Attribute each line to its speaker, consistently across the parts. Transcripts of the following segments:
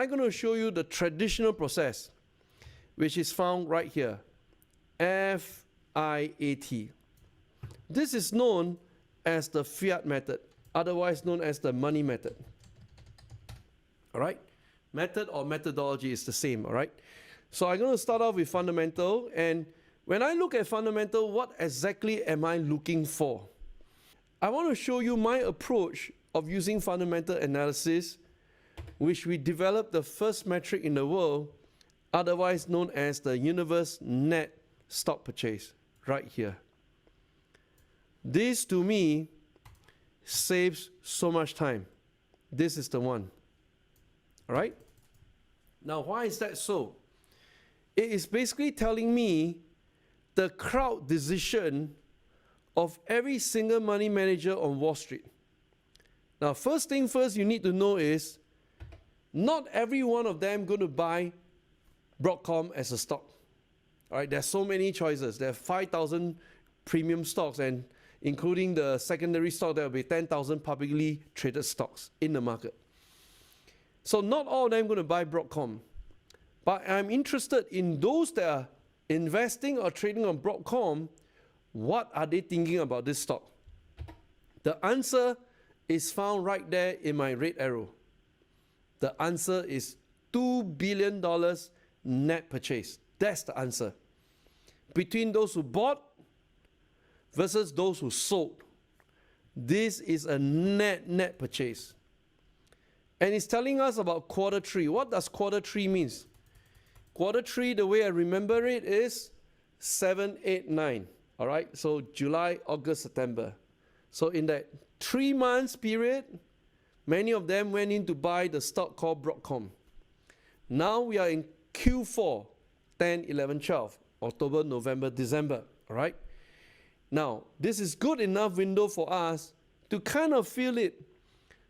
Speaker 1: I'm going to show you the traditional process, which is found right here, FIAT. This is known as the FIAT method, otherwise known as the money method. All right? Method or methodology is the same, all right? So I'm going to start off with fundamental, and when I look at fundamental, what exactly am I looking for? I want to show you my approach of using fundamental analysis, which we developed the first metric in the world, otherwise known as the universe net stock purchase, right here. This, to me, saves so much time. This is the one. All right? Now, why is that so? It is basically telling me the crowd decision of every single money manager on Wall Street. Now, first thing first you need to know is not every one of them going to buy Broadcom as a stock. All right, there's so many choices. There are 5,000 premium stocks, and including the secondary stock, there will be 10,000 publicly traded stocks in the market. So not all of them going to buy Broadcom. But I'm interested in those that are investing or trading on Broadcom. What are they thinking about this stock? The answer is found right there in my red arrow. The answer is $2 billion net purchase. That's the answer. Between those who bought versus those who sold, this is a net purchase. And it's telling us about quarter three. What does quarter three means? Quarter three, the way I remember it, is 7, 8, 9. All right, so July, August, September. So in that 3 months period, many of them went in to buy the stock called Broadcom. Now we are in Q4, 10, 11, 12, October, November, December. All right. Now, this is good enough window for us to kind of feel it.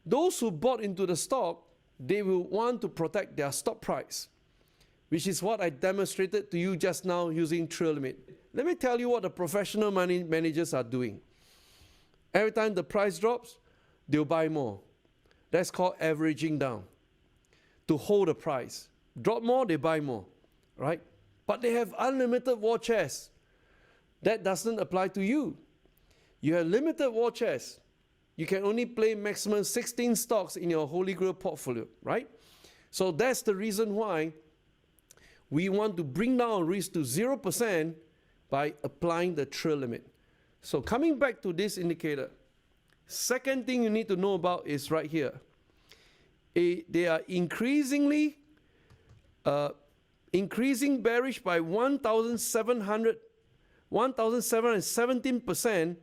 Speaker 1: Those who bought into the stock, they will want to protect their stock price, which is what I demonstrated to you just now using trail limit. Let me tell you what the professional money managers are doing. Every time the price drops, they'll buy more. That's called averaging down. To hold the price. Drop more, they buy more. Right? But they have unlimited war chests. That doesn't apply to you. You have limited war chests. You can only play maximum 16 stocks in your Holy Grail portfolio, right? So that's the reason why we want to bring down risk to 0% by applying the trail limit. So coming back to this indicator, second thing you need to know about is right here. They are increasing bearish by 1,717%.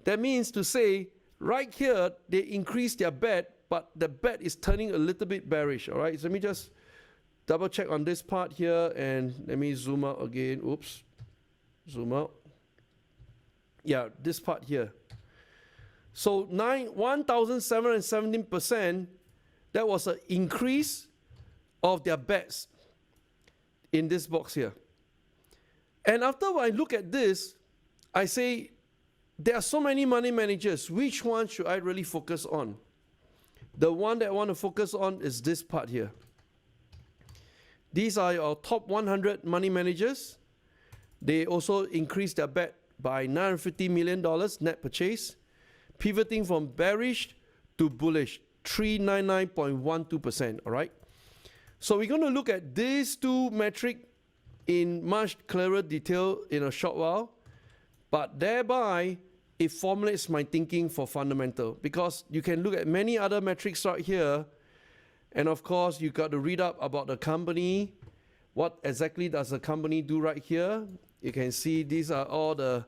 Speaker 1: That means to say, right here, they increase their bet, but the bet is turning a little bit bearish, all right? So let me just double check on this part here, and let me zoom out again. Oops, zoom out. Yeah, this part here. So 1,717%, that was an increase of their bets in this box here. And after I look at this, I say, there are so many money managers. Which one should I really focus on? The one that I want to focus on is this part here. These are our top 100 money managers. They also increased their bet by $950 million net purchase, pivoting from bearish to bullish, 399.12%, all right? So we're going to look at these two metrics in much clearer detail in a short while, but thereby it formulates my thinking for fundamental, because you can look at many other metrics right here, and of course you got to read up about the company. What exactly does the company do right here? You can see these are all the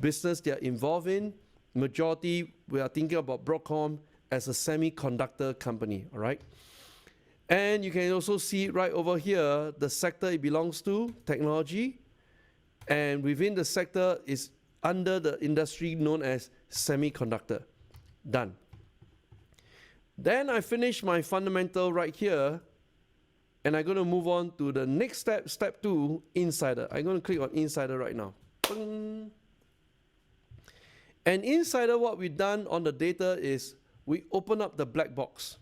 Speaker 1: business they are involved in. Majority, we are thinking about Broadcom as a semiconductor company, all right? And you can also see right over here, the sector it belongs to, technology. And within the sector is under the industry known as semiconductor. Done. Then I finish my fundamental right here, and I'm going to move on to the next step, step 2, insider. I'm going to click on insider right now. Boom. And insider, what we've done on the data is we open up the black box.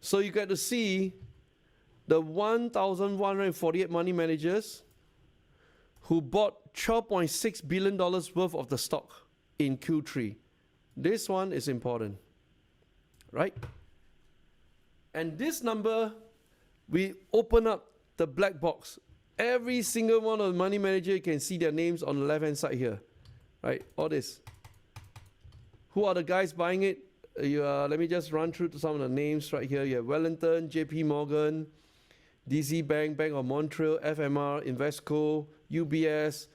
Speaker 1: So you get to see the 1,148 money managers who bought $12.6 billion worth of the stock in Q3. This one is important, right? And this number, we open up the black box. Every single one of the money manager, you can see their names on the left-hand side here, right? All this. Who are the guys buying it? Let me just run through some of the names right here. You have Wellington, JP Morgan, DZ Bank, Bank of Montreal, FMR, Invesco, UBS,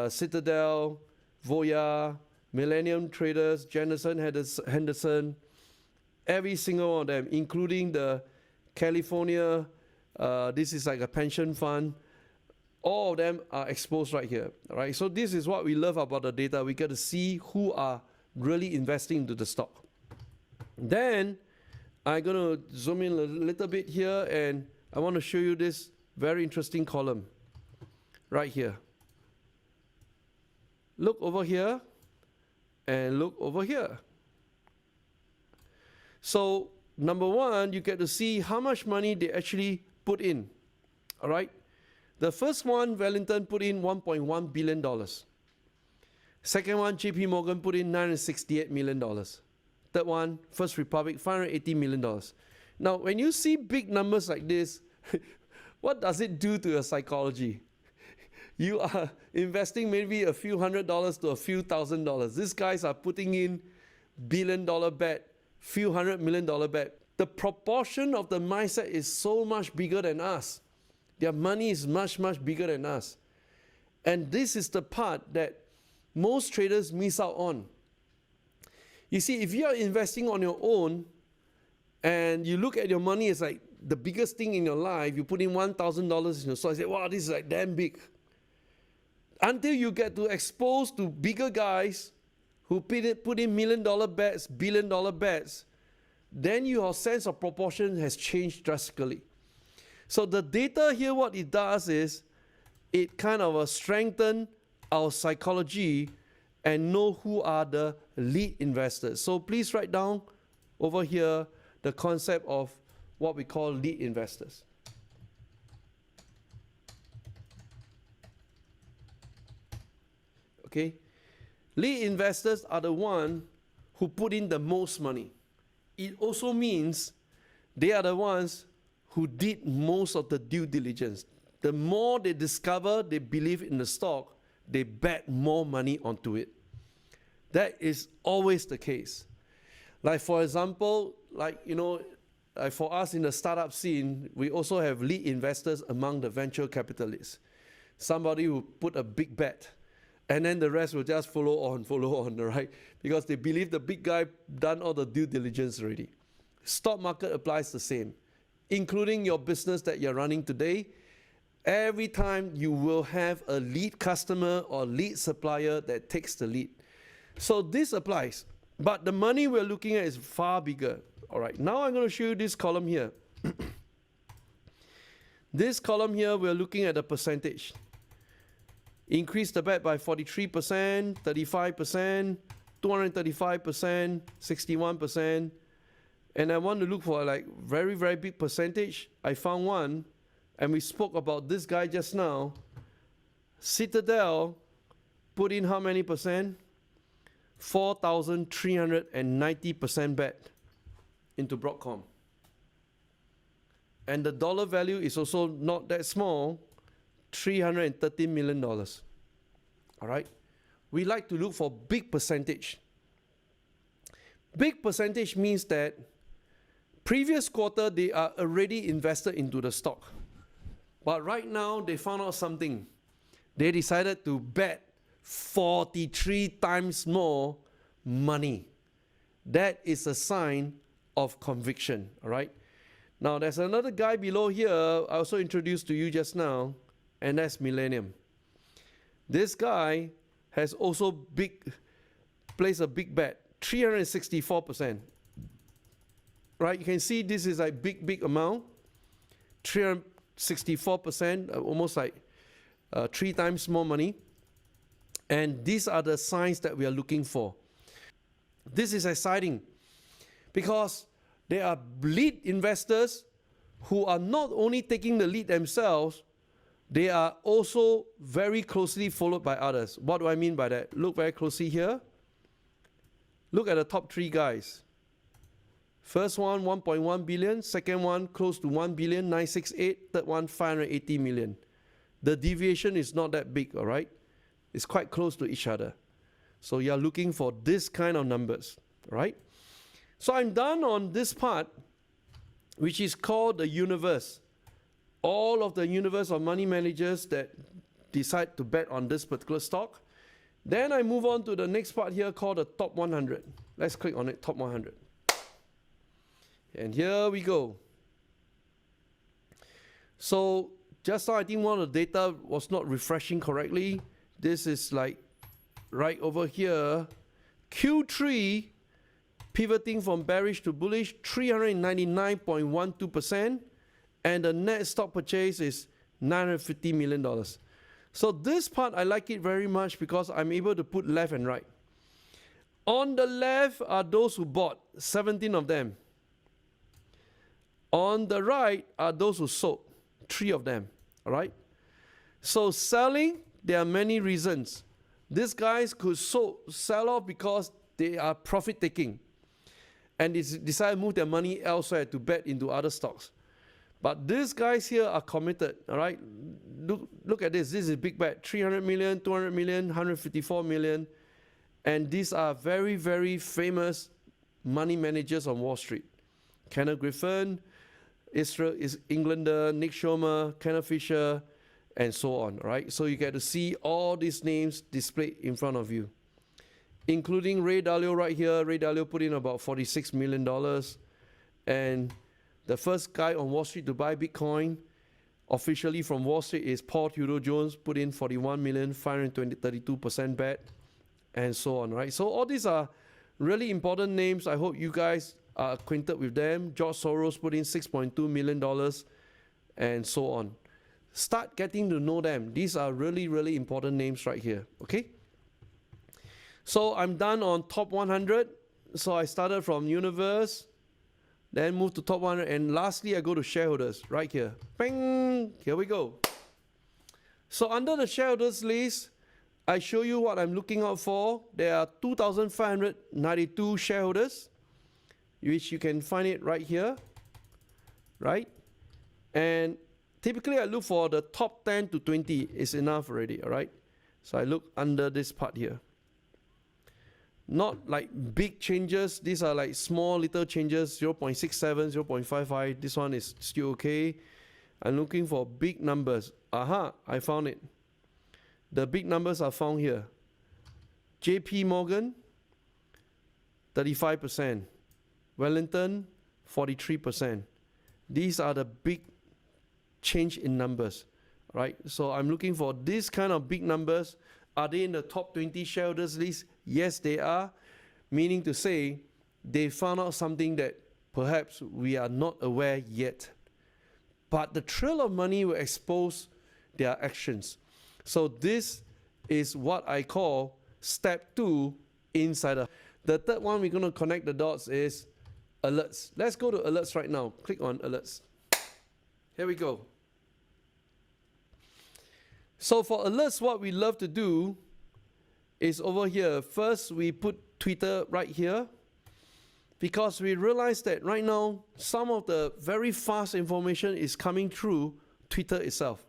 Speaker 1: Citadel, Voya, Millennium Traders, Janison Henderson, every single one of them, including the California, this is like a pension fund. All of them are exposed right here. All right, so this is what we love about the data. We get to see who are really investing into the stock. Then I'm going to zoom in a little bit here, and I want to show you this very interesting column right here. Look over here and look over here. So number one, you get to see how much money they actually put in. All right. The first one, Wellington put in $1.1 billion. Second one, JP Morgan put in $968 million. Third one, First Republic, $580 million. Now, when you see big numbers like this, what does it do to your psychology? You are investing maybe a few $100s to a few $1,000s. These guys are putting in billion-dollar bet, few $100 million bet. The proportion of the mindset is so much bigger than us. Their money is much, much bigger than us. And this is the part that most traders miss out on. You see, if you are investing on your own and you look at your money as like the biggest thing in your life, you put in $1,000 in your stock, you say, wow, this is like damn big. Until you get to exposed to bigger guys who put in million-dollar bets, billion-dollar bets, then your sense of proportion has changed drastically. So the data here, what it does is it kind of strengthens our psychology and know who are the lead investors. So please write down over here the concept of what we call lead investors. Okay, lead investors are the one who put in the most money. It also means they are the ones who did most of the due diligence. The more they discover, they believe in the stock, they bet more money onto it. That is always the case. Like for example, like for us in the startup scene, we also have lead investors among the venture capitalists. Somebody who put a big bet, and then the rest will just follow on, right? Because they believe the big guy done all the due diligence already. Stock market applies the same, including your business that you're running today. Every time you will have a lead customer or lead supplier that takes the lead. So this applies, but the money we're looking at is far bigger. All right, now I'm going to show you this column here. This column here, we're looking at the percentage. Increase the bet by 43%, 35%, 235%, 61%. And I want to look for like very, very big percentage. I found one, and we spoke about this guy just now. Citadel put in how many percent? 4,390% bet into Broadcom. And the dollar value is also not that small, $313 million. All right? We like to look for big percentage. Big percentage means that previous quarter they are already invested into the stock. But right now they found out something. They decided to bet 43 times more money. That is a sign of conviction. All right? Now there's another guy below here I also introduced to you just now, and that's Millennium. This guy has also placed a big bet, 364%. Right? You can see this is like big amount, 364%, almost like 3 times more money. And these are the signs that we are looking for. This is exciting because there are lead investors who are not only taking the lead themselves, they are also very closely followed by others. What do I mean by that? Look very closely here. Look at the top 3 guys. First one, 1.1 billion. Second one, close to 1 billion, 968. Third one, 580 million. The deviation is not that big, all right? It's quite close to each other. So you're looking for this kind of numbers, all right? So I'm done on this part, which is called the universe. All of the universe of money managers that decide to bet on this particular stock. Then I move on to the next part here called the top 100. Let's click on it, top 100. And here we go. So just now I think one of the data was not refreshing correctly. This is like right over here. Q3 pivoting from bearish to bullish, 399.12%. And the net stock purchase is $950 million. So this part, I like it very much because I'm able to put left and right. On the left are those who bought, 17 of them. On the right are those who sold, 3 of them, all right? So selling, there are many reasons. These guys could sell off because they are profit-taking and they decide to move their money elsewhere to bet into other stocks. But these guys here are committed, all right? Look at this. This is a big bet. 300 million, 200 million, 154 million. And these are very, very famous money managers on Wall Street. Kenneth Griffin, Englander, Nick Schomer, Kenneth Fisher, and so on, all right? So you get to see all these names displayed in front of you, including Ray Dalio right here. Ray Dalio put in about $46 million. And the first guy on Wall Street to buy Bitcoin officially from Wall Street is Paul Tudor Jones, put in 41 million, 32% bet, and so on, right? So all these are really important names. I hope you guys are acquainted with them. George Soros put in $6.2 million, and so on. Start getting to know them. These are really, really important names right here, okay? So I'm done on top 100. So I started from universe, then move to top 100, and lastly I go to shareholders right here. Bang! Here we go. So under the shareholders list, I show you what I'm looking out for. There are 2,592 shareholders, which you can find it right here, right? And typically I look for the top 10 to 20 is enough already, all right? So I look under this part here. Not like big changes. These are like small little changes, 0.67, 0.55. This one is still okay. I'm looking for big numbers. Aha, I found it. The big numbers are found here. JP Morgan, 35%. Wellington, 43%. These are the big change in numbers, right? So I'm looking for this kind of big numbers. Are they in the top 20 shareholders list? Yes, they are, meaning to say they found out something that perhaps we are not aware yet. But the trail of money will expose their actions. So this is what I call step 2, insider. The third one we're going to connect the dots is alerts. Let's go to alerts right now. Click on alerts. Here we go. So for alerts, what we love to do is over here. First, we put Twitter right here because we realize that right now, some of the very fast information is coming through Twitter itself.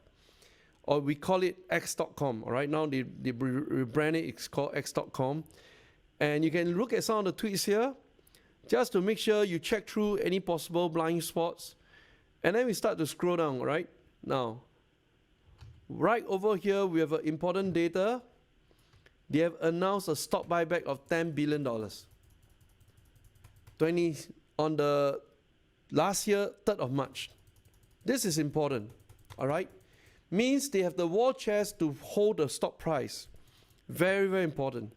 Speaker 1: Or we call it X.com. All right, now they rebrand it, it's called X.com. And you can look at some of the tweets here just to make sure you check through any possible blind spots. And then we start to scroll down, all right? Now, right over here, we have important data. They have announced a stock buyback of $10 billion. On the last year, 3rd of March. This is important, all right? Means they have the war chest to hold the stock price. Very, very important.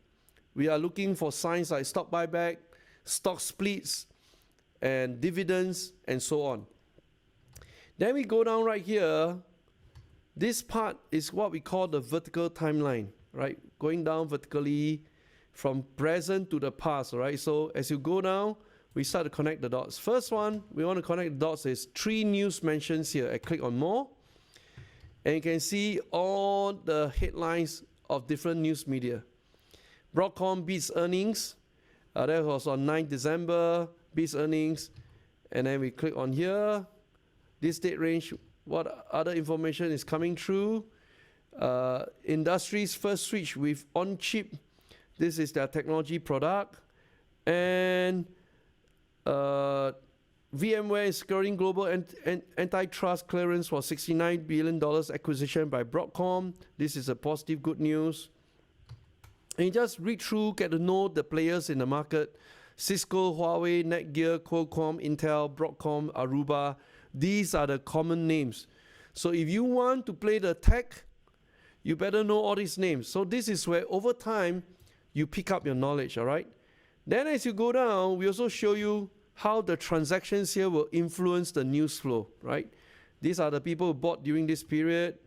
Speaker 1: We are looking for signs like stock buyback, stock splits, and dividends, and so on. Then we go down right here. This part is what we call the vertical timeline, right? Going down vertically from present to the past, right? So as you go down, we start to connect the dots. First one, we want to connect the dots is 3 news mentions here. I click on more, and you can see all the headlines of different news media. Broadcom beats earnings. That was on 9 December, beats earnings. And then we click on here. This date range, what other information is coming through? Industry's first switch with on-chip. This is their technology product. And VMware is securing global antitrust clearance for $69 billion acquisition by Broadcom. This is a positive good news. And you just read through, get to know the players in the market. Cisco, Huawei, Netgear, Qualcomm, Intel, Broadcom, Aruba. These are the common names. So if you want to play the tech, you better know all these names. So this is where over time, you pick up your knowledge, all right? Then as you go down, we also show you how the transactions here will influence the news flow, right? These are the people who bought during this period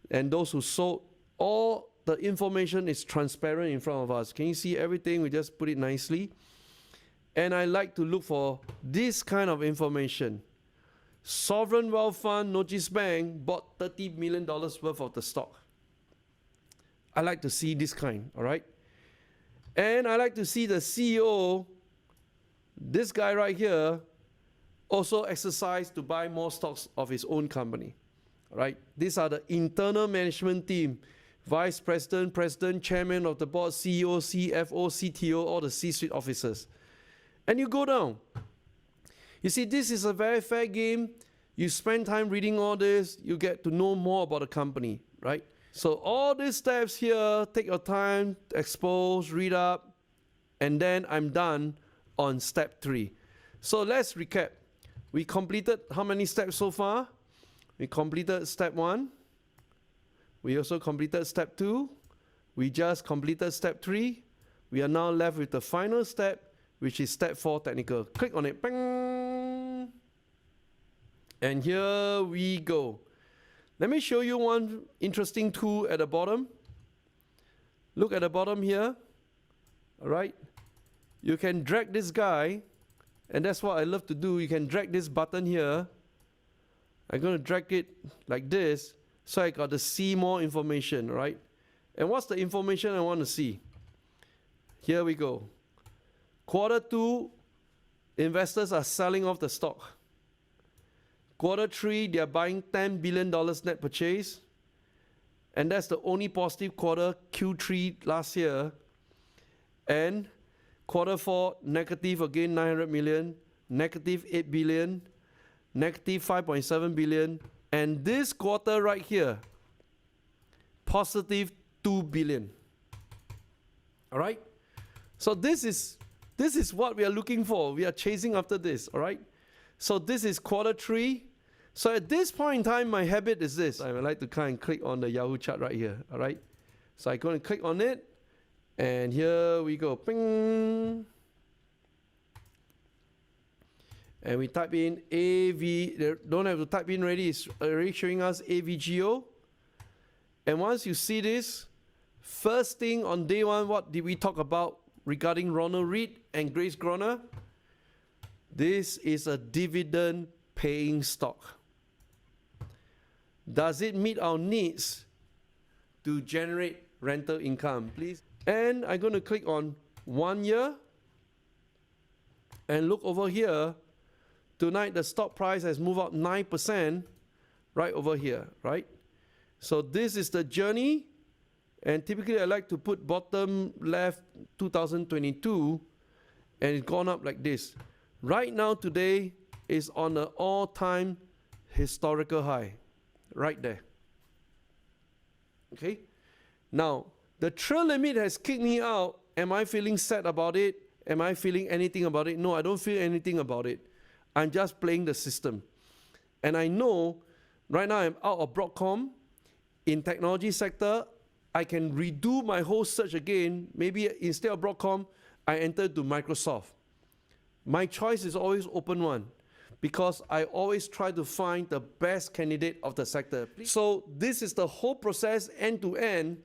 Speaker 1: and those who sold. All the information is transparent in front of us. Can you see everything? We just put it nicely. And I like to look for this kind of information. Sovereign Wealth Fund, Norges Bank, bought $30 million worth of the stock. I like to see this kind, all right? And I like to see the CEO, this guy right here, also exercise to buy more stocks of his own company, all right? These are the internal management team, vice president, president, chairman of the board, CEO, CFO, CTO, all the C-suite officers. And you go down. You see, this is a very fair game. You spend time reading all this, you get to know more about the company, right? So all these steps here, take your time, expose, read up, and then I'm done on step 3. So let's recap. We completed how many steps so far? We completed step 1. We also completed step 2. We just completed step 3. We are now left with the final step, which is step 4 technical. Click on it. Bang! And here we go. Let me show you one interesting tool at the bottom. Look at the bottom here. All right. You can drag this guy, and that's what I love to do. You can drag this button here. I'm going to drag it like this, so I got to see more information, right? And what's the information I want to see? Here we go. Quarter 2, investors are selling off the stock. Quarter 3, they are buying $10 billion net purchase. And that's the only positive quarter, Q3 last year. And quarter 4, negative again, 900 million, negative 8 billion, negative 5.7 billion. And this quarter right here, positive 2 billion. All right? So this is what we are looking for. We are chasing after this, all right? So this is quarter 3. So at this point in time, my habit is this. I would like to kind of click on the Yahoo chart right here, all right? So I'm going to click on it, and here we go. Ping. And we type in AV, don't have to type in already, it's already showing us AVGO. And once you see this, first thing on day 1, what did we talk about regarding Ronald Reed and Grace Groner? This is a dividend paying stock. Does it meet our needs to generate rental income, please? And I'm going to click on 1 year and look over here. Tonight, the stock price has moved up 9% right over here, right? So this is the journey. And typically, I like to put bottom left 2022, and it's gone up like this. Right now, today, is on an all-time historical high, right there. Okay? Now, the trail limit has kicked me out. Am I feeling sad about it? Am I feeling anything about it? No, I don't feel anything about it. I'm just playing the system. And I know right now I'm out of Broadcom. In technology sector, I can redo my whole search again. Maybe instead of Broadcom, I enter to Microsoft. My choice is always open one, because I always try to find the best candidate of the sector. So this is the whole process end to end.